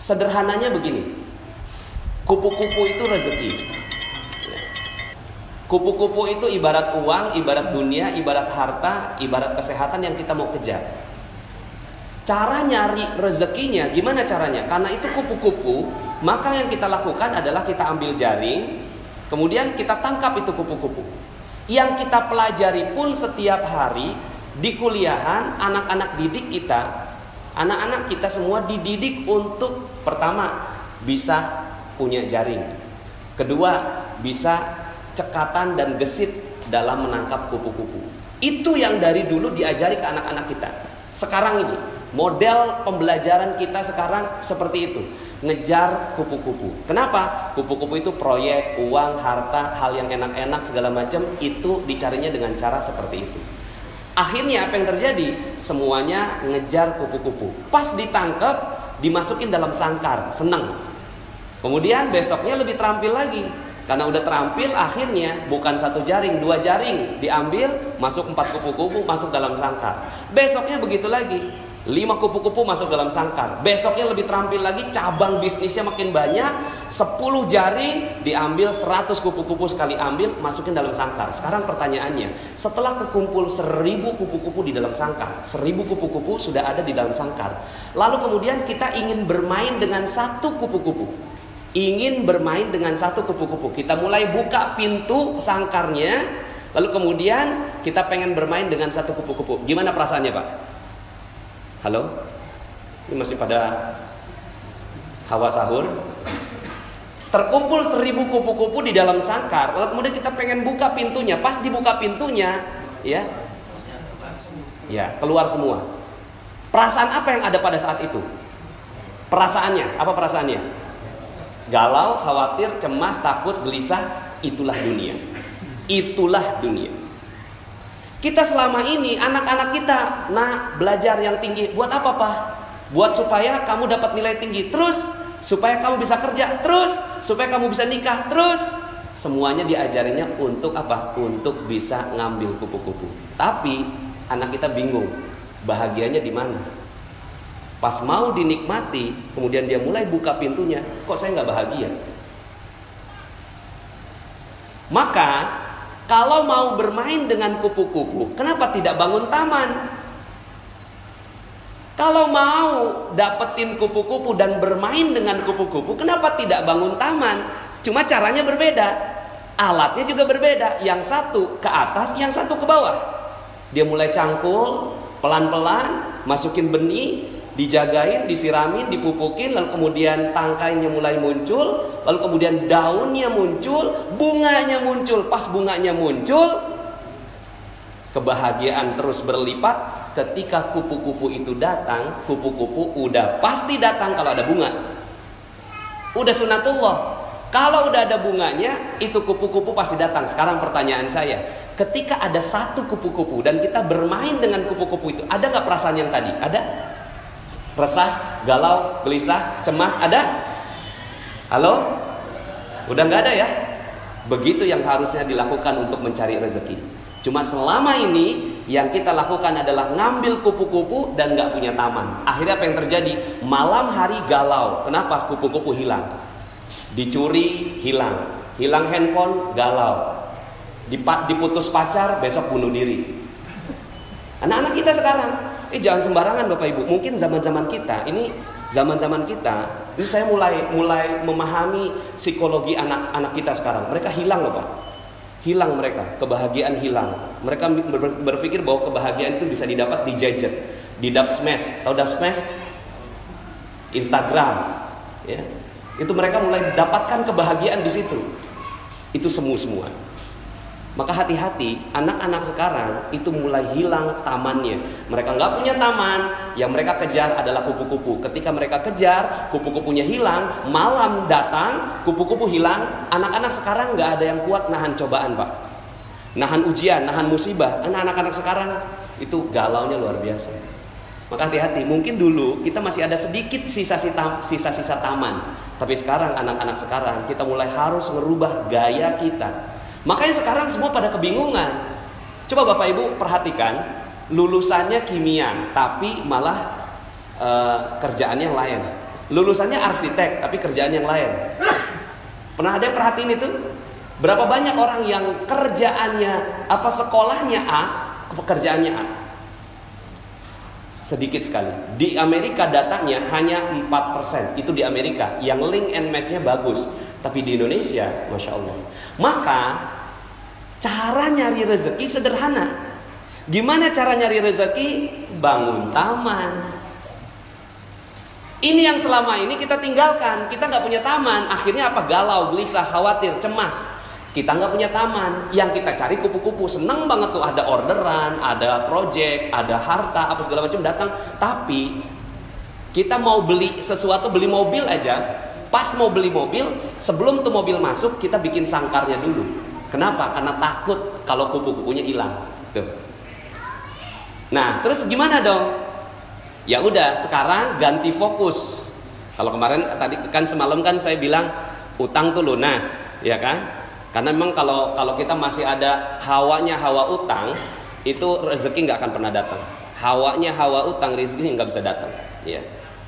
Sederhananya begini, kupu-kupu itu rezeki. Kupu-kupu itu ibarat uang, ibarat dunia, ibarat harta, ibarat kesehatan yang kita mau kejar. Cara nyari rezekinya gimana caranya? Karena itu kupu-kupu, maka yang kita lakukan adalah kita ambil jaring, kemudian kita tangkap itu kupu-kupu. Yang kita pelajari pun setiap hari di kuliahan, anak-anak didik kita, anak-anak kita semua dididik untuk pertama bisa punya jaring, kedua bisa cekatan dan gesit dalam menangkap kupu-kupu. Itu yang dari dulu diajari ke anak-anak kita. Sekarang ini model pembelajaran kita sekarang seperti itu, ngejar kupu-kupu. Kenapa? Kupu-kupu itu proyek, uang, harta, hal yang enak-enak segala macam itu dicarinya dengan cara seperti itu. Akhirnya apa yang terjadi? Semuanya ngejar kupu-kupu. Pas ditangkap, dimasukin dalam sangkar, senang. Kemudian besoknya lebih terampil lagi. Karena udah terampil, akhirnya bukan satu jaring, dua jaring diambil, masuk 4 kupu-kupu masuk dalam sangkar. Besoknya begitu lagi, 5 kupu-kupu masuk dalam sangkar. Besoknya lebih terampil lagi, cabang bisnisnya makin banyak, 10 jaring diambil, 100 kupu-kupu sekali ambil, masukin dalam sangkar. Sekarang pertanyaannya, setelah kekumpul 1000 kupu-kupu di dalam sangkar, 1000 kupu-kupu sudah ada di dalam sangkar. Lalu kemudian kita ingin bermain dengan satu kupu-kupu. Ingin bermain dengan satu kupu-kupu. Kita mulai buka pintu sangkarnya, lalu kemudian kita pengen bermain dengan satu kupu-kupu. Gimana perasaannya, Pak? Halo? Ini masih pada hawa sahur. Terkumpul 1000 kupu-kupu di dalam sangkar, lalu kemudian kita pengen buka pintunya. Pas dibuka pintunya, ya, keluar semua. Perasaan apa yang ada pada saat itu? Perasaannya, apa perasaannya? Galau, khawatir, cemas, takut, gelisah. Itulah dunia. Itulah dunia. Kita selama ini, anak-anak kita, belajar yang tinggi. Buat apa, Pak? Buat supaya kamu dapat nilai tinggi. Terus, supaya kamu bisa kerja. Terus, supaya kamu bisa nikah. Terus, semuanya diajarinya untuk apa? Untuk bisa ngambil kupu-kupu. Tapi, anak kita bingung. Bahagianya di mana? Pas mau dinikmati, kemudian dia mulai buka pintunya, kok saya nggak bahagia? Maka, kalau mau bermain dengan kupu-kupu, kenapa tidak bangun taman? Kalau mau dapetin kupu-kupu dan bermain dengan kupu-kupu, kenapa tidak bangun taman? Cuma caranya berbeda, alatnya juga berbeda. Yang satu ke atas, yang satu ke bawah. Dia mulai cangkul, pelan-pelan, masukin benih, dijagain, disiramin, dipupukin, lalu kemudian tangkainya mulai muncul, lalu kemudian daunnya muncul, bunganya muncul. Pas bunganya muncul, kebahagiaan terus berlipat. Ketika kupu-kupu itu datang, kupu-kupu udah pasti datang kalau ada bunga. Udah sunatullah. Kalau udah ada bunganya, itu kupu-kupu pasti datang. Sekarang pertanyaan saya, ketika ada satu kupu-kupu dan kita bermain dengan kupu-kupu itu, ada nggak perasaan yang tadi? Ada? Resah, galau, gelisah, cemas, ada? Halo? Udah nggak ada ya? Begitu yang harusnya dilakukan untuk mencari rezeki. Cuma selama ini yang kita lakukan adalah ngambil kupu-kupu dan nggak punya taman. Akhirnya apa yang terjadi? Malam hari galau. Kenapa? Kupu-kupu hilang. Dicuri, hilang. Hilang handphone, galau. Diputus pacar, besok bunuh diri. Anak-anak kita sekarang, jangan sembarangan Bapak Ibu. Mungkin zaman-zaman kita, ini saya mulai memahami psikologi anak-anak kita sekarang. Mereka hilang loh Pak. Hilang mereka, kebahagiaan hilang. Mereka berpikir bahwa kebahagiaan itu bisa didapat di gadget, di dubsmash. Tahu dubsmash? Instagram, ya. Itu mereka mulai dapatkan kebahagiaan di situ. Itu semua. Maka hati-hati, anak-anak sekarang itu mulai hilang tamannya. Mereka nggak punya taman, yang mereka kejar adalah kupu-kupu. Ketika mereka kejar, kupu-kupunya hilang, malam datang, kupu-kupu hilang. Anak-anak sekarang nggak ada yang kuat nahan cobaan Pak. Nahan ujian, nahan musibah. Anak-anak sekarang itu galaunya luar biasa. Maka hati-hati, mungkin dulu kita masih ada sedikit sisa-sisa taman. Tapi sekarang anak-anak sekarang kita mulai harus merubah gaya kita. Makanya sekarang semua pada kebingungan. Coba Bapak Ibu perhatikan, lulusannya kimia, tapi malah kerjaannya yang lain. lulusannya arsitek tapi kerjaan yang lain. Pernah ada yang perhatiin itu? Berapa banyak orang yang kerjaannya sekolahnya A, pekerjaannya A? Sedikit sekali. Di Amerika datanya hanya 4%. Itu di Amerika yang link and match-nya bagus. Tapi di Indonesia, Masya Allah. Maka cara nyari rezeki sederhana. Gimana cara nyari rezeki? Bangun taman. Ini yang selama ini kita tinggalkan. Kita nggak punya taman. Akhirnya apa? Galau, gelisah, khawatir, cemas. Kita nggak punya taman. Yang kita cari kupu-kupu. Seneng banget tuh, ada orderan, ada project, ada harta, apa segala macam datang. Tapi kita mau beli sesuatu, beli mobil aja. Pas mau beli mobil, sebelum tuh mobil masuk, kita bikin sangkarnya dulu. Kenapa? Karena takut kalau kupu-kupunya hilang. Tuh. Nah, terus gimana dong? Ya udah, sekarang ganti fokus. Kalau kemarin tadi kan semalam kan saya bilang utang tuh lunas, ya kan? Karena memang kalau kita masih ada hawanya hawa utang, itu rezeki nggak akan pernah datang. Hawanya hawa utang, rezeki nggak bisa datang. Ya.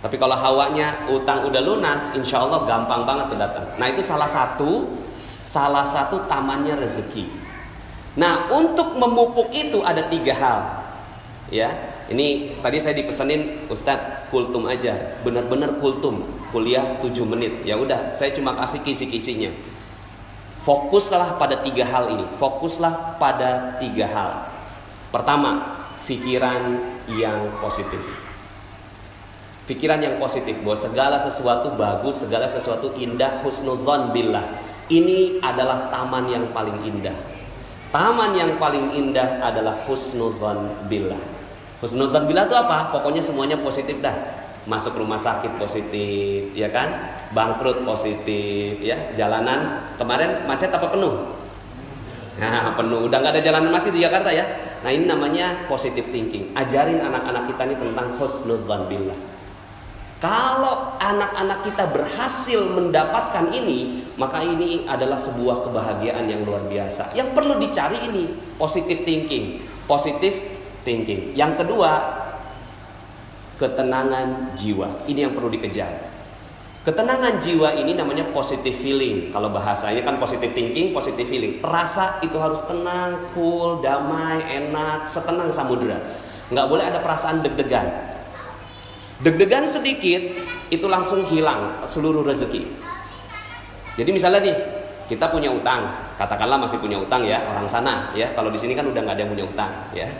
Tapi kalau hawanya utang udah lunas, insya Allah gampang banget tuh datang. Nah itu salah satu tamannya rezeki. Nah untuk memupuk itu ada 3 hal. Ya. Ini tadi saya dipesanin, Ustadz kultum aja, benar-benar kultum, kuliah 7 menit. Ya udah, saya cuma kasih kisi-kisinya. Fokuslah pada 3 hal ini. Fokuslah pada 3 hal. Pertama, pikiran yang positif. Pikiran yang positif bahwa segala sesuatu bagus, segala sesuatu indah, husnudzon billah. Ini adalah taman yang paling indah. Taman yang paling indah adalah husnudzon billah. Husnudzon billah itu apa? Pokoknya semuanya positif dah. Masuk rumah sakit positif, ya kan? Bangkrut positif, ya. Jalanan kemarin macet apa penuh? Nah, penuh. Udah nggak ada jalanan macet di Jakarta ya. Nah, ini namanya positive thinking. Ajarin anak-anak kita ini tentang husnudzon billah. Kalau anak-anak kita berhasil mendapatkan ini, maka ini adalah sebuah kebahagiaan yang luar biasa. Yang perlu dicari ini positive thinking. Positive thinking. Yang kedua, ketenangan jiwa. Ini yang perlu dikejar. Ketenangan jiwa ini namanya positive feeling. Kalau bahasanya kan positive thinking, positive feeling. Rasa itu harus tenang, cool, damai, enak, setenang samudera. Nggak boleh ada perasaan deg-degan. Deg-degan sedikit, itu langsung hilang seluruh rezeki. Jadi misalnya nih, kita punya utang, katakanlah masih punya utang ya, orang sana ya. Kalau di sini kan udah nggak ada yang punya utang ya.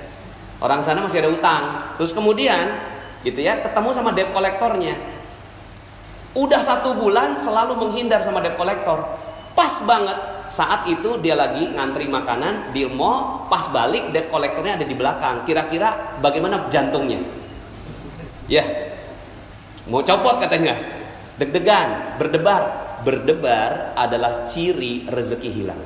Orang sana masih ada utang. Terus kemudian gitu ya, ketemu sama debt kolektornya. Udah 1 bulan selalu menghindar sama debt kolektor. Pas banget saat itu dia lagi ngantri makanan di mall, pas balik debt kolektornya ada di belakang. Kira-kira bagaimana jantungnya? Ya. Mau copot katanya. Deg-degan, berdebar. Berdebar adalah ciri rezeki hilang.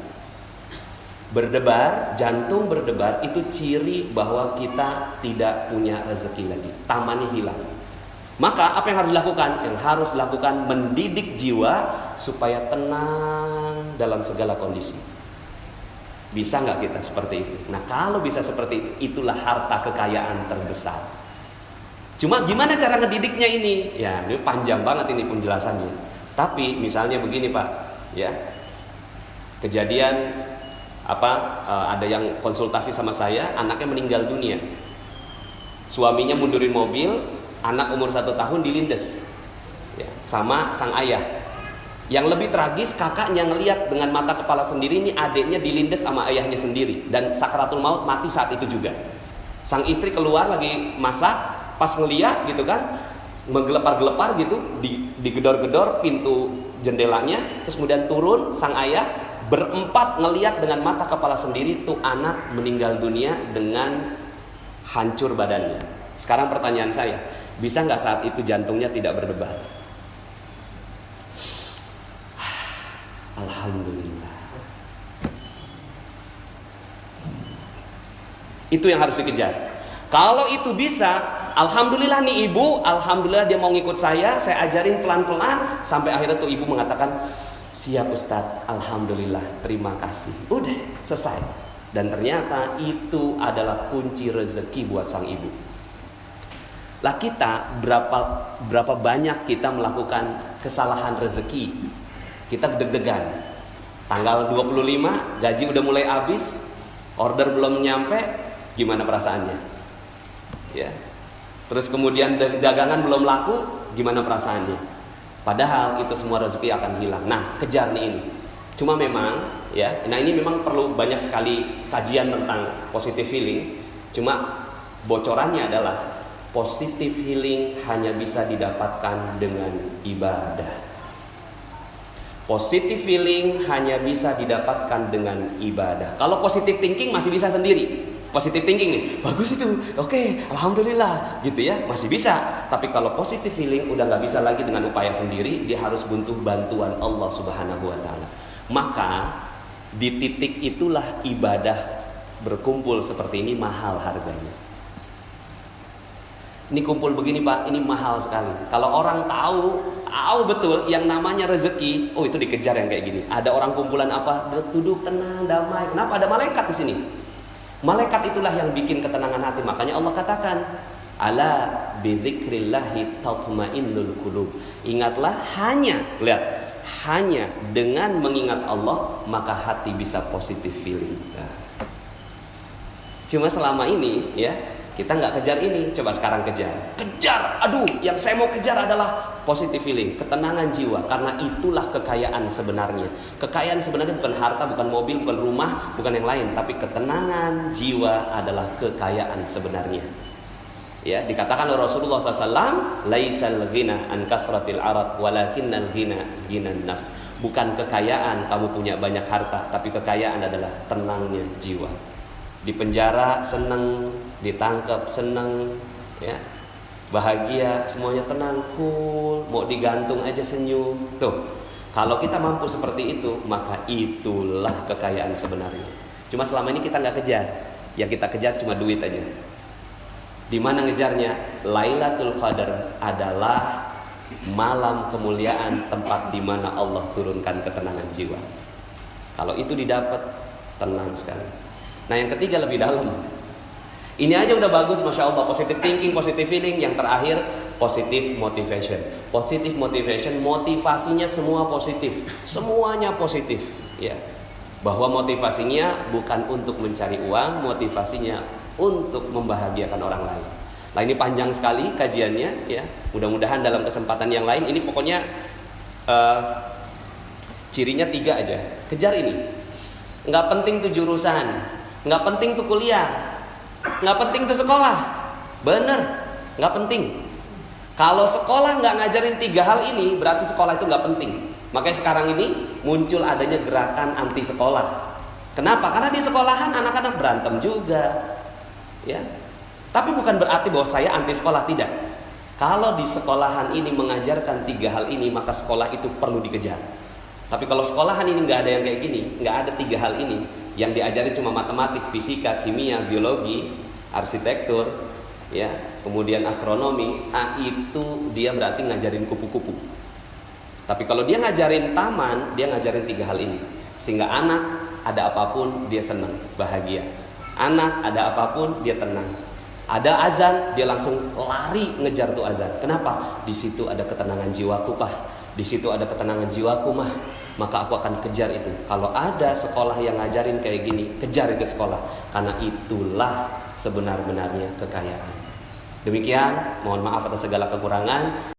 Berdebar, jantung berdebar itu ciri bahwa kita tidak punya rezeki lagi. Tamannya hilang. Maka apa yang harus dilakukan? Yang harus dilakukan mendidik jiwa supaya tenang dalam segala kondisi. Bisa nggak kita seperti itu? Nah kalau bisa seperti itu, itulah harta kekayaan terbesar. Cuma gimana cara ngedidiknya ini? Ya ini panjang banget ini penjelasannya. Tapi misalnya begini Pak, ya kejadian ada yang konsultasi sama saya, anaknya meninggal dunia. Suaminya mundurin mobil, anak umur 1 tahun dilindes ya, sama sang ayah. Yang lebih tragis, kakaknya ngelihat dengan mata kepala sendiri ini adiknya dilindes sama ayahnya sendiri, dan sakaratul maut mati saat itu juga. Sang istri keluar lagi masak, pas ngeliat gitu kan, menggelepar-gelepar gitu, digedor-gedor pintu jendelanya, terus kemudian turun sang ayah. Berempat ngeliat dengan mata kepala sendiri tuh anak meninggal dunia dengan hancur badannya. Sekarang pertanyaan saya, bisa nggak saat itu jantungnya tidak berdebar? Alhamdulillah. Itu yang harus dikejar. Kalau itu bisa, alhamdulillah nih ibu, alhamdulillah dia mau ngikut saya ajarin pelan-pelan sampai akhirnya tuh ibu mengatakan, siap Ustadz, alhamdulillah, terima kasih. Udah, selesai. Dan ternyata itu adalah kunci rezeki buat sang ibu. Lah kita berapa banyak kita melakukan kesalahan rezeki. Kita deg-degan. Tanggal 25 gaji udah mulai habis, order belum nyampe, gimana perasaannya? Ya. Terus kemudian dagangan belum laku, gimana perasaannya? Padahal itu semua rezeki akan hilang. Nah, kejar nih ini. Cuma memang ya, nah ini memang perlu banyak sekali kajian tentang positive healing. Cuma bocorannya adalah positive healing hanya bisa didapatkan dengan ibadah. Positive feeling hanya bisa didapatkan dengan ibadah. Kalau positive thinking masih bisa sendiri. Positive thinking nih, bagus itu, oke, alhamdulillah, gitu ya, masih bisa. Tapi kalau positive feeling udah nggak bisa lagi dengan upaya sendiri, dia harus butuh bantuan Allah Subhanahu Wa Taala. Maka di titik itulah ibadah berkumpul seperti ini mahal harganya. Ini kumpul begini Pak, ini mahal sekali. Kalau orang tahu betul yang namanya rezeki, oh itu dikejar yang kayak gini. Ada orang kumpulan apa? Duduk tenang, damai. Kenapa? Ada malaikat di sini. Malaikat itulah yang bikin ketenangan hati. Makanya Allah katakan, ala bidzikrillahi tatmainnul qulub. Ingatlah hanya dengan mengingat Allah maka hati bisa positive feeling. Nah. Cuma selama ini ya kita nggak kejar ini, coba sekarang kejar. Aduh, yang saya mau kejar adalah positive feeling, ketenangan jiwa. Karena itulah kekayaan sebenarnya. Kekayaan sebenarnya bukan harta, bukan mobil, bukan rumah, bukan yang lain, tapi ketenangan jiwa adalah kekayaan sebenarnya. Ya, dikatakan oleh Rasulullah SAW, laisal ghina an kasratil arad, walakinnal ghina ghinan nafs. Bukan kekayaan kamu punya banyak harta, tapi kekayaan adalah tenangnya jiwa. Di penjara senang, ditangkap senang, ya, bahagia, semuanya tenang, cool, mau digantung aja senyum. Tuh, kalau kita mampu seperti itu, maka itulah kekayaan sebenarnya. Cuma selama ini kita nggak kejar, yang kita kejar cuma duit aja. Di mana ngejarnya? Lailatul Qadar adalah malam kemuliaan, tempat di mana Allah turunkan ketenangan jiwa. Kalau itu didapat, tenang sekali. Nah yang ketiga lebih dalam. Ini aja udah bagus, Masya Allah. Positive thinking, positive feeling. Yang terakhir, positive motivation. Positive motivation, motivasinya semua positif. Semuanya positif ya. Bahwa motivasinya bukan untuk mencari uang, motivasinya untuk membahagiakan orang lain. Nah ini panjang sekali kajiannya ya. Mudah-mudahan dalam kesempatan yang lain. Ini pokoknya cirinya 3 aja. Kejar ini. Nggak penting tuh jurusan, nggak penting tuh kuliah, nggak penting tuh sekolah. Bener, nggak penting. Kalau sekolah nggak ngajarin 3 hal ini, berarti sekolah itu nggak penting. Makanya sekarang ini muncul adanya gerakan anti sekolah. Kenapa? Karena di sekolahan anak-anak berantem juga, ya. Tapi bukan berarti bahwa saya anti sekolah, tidak. Kalau di sekolahan ini mengajarkan 3 hal ini, maka sekolah itu perlu dikejar. Tapi kalau sekolahan ini nggak ada yang kayak gini, nggak ada 3 hal ini, yang diajarin cuma matematik, fisika, kimia, biologi, arsitektur, ya, kemudian astronomi, itu dia berarti ngajarin kupu-kupu. Tapi kalau dia ngajarin taman, dia ngajarin 3 hal ini, sehingga anak ada apapun dia senang, bahagia. Anak ada apapun dia tenang. Ada azan, dia langsung lari ngejar tuh azan. Kenapa? Di situ ada ketenangan jiwaku, Pak. Di situ ada ketenangan jiwaku, Mah. Maka aku akan kejar itu. Kalau ada sekolah yang ngajarin kayak gini, kejar itu sekolah. Karena itulah sebenar-benarnya kekayaan. Demikian, mohon maaf atas segala kekurangan.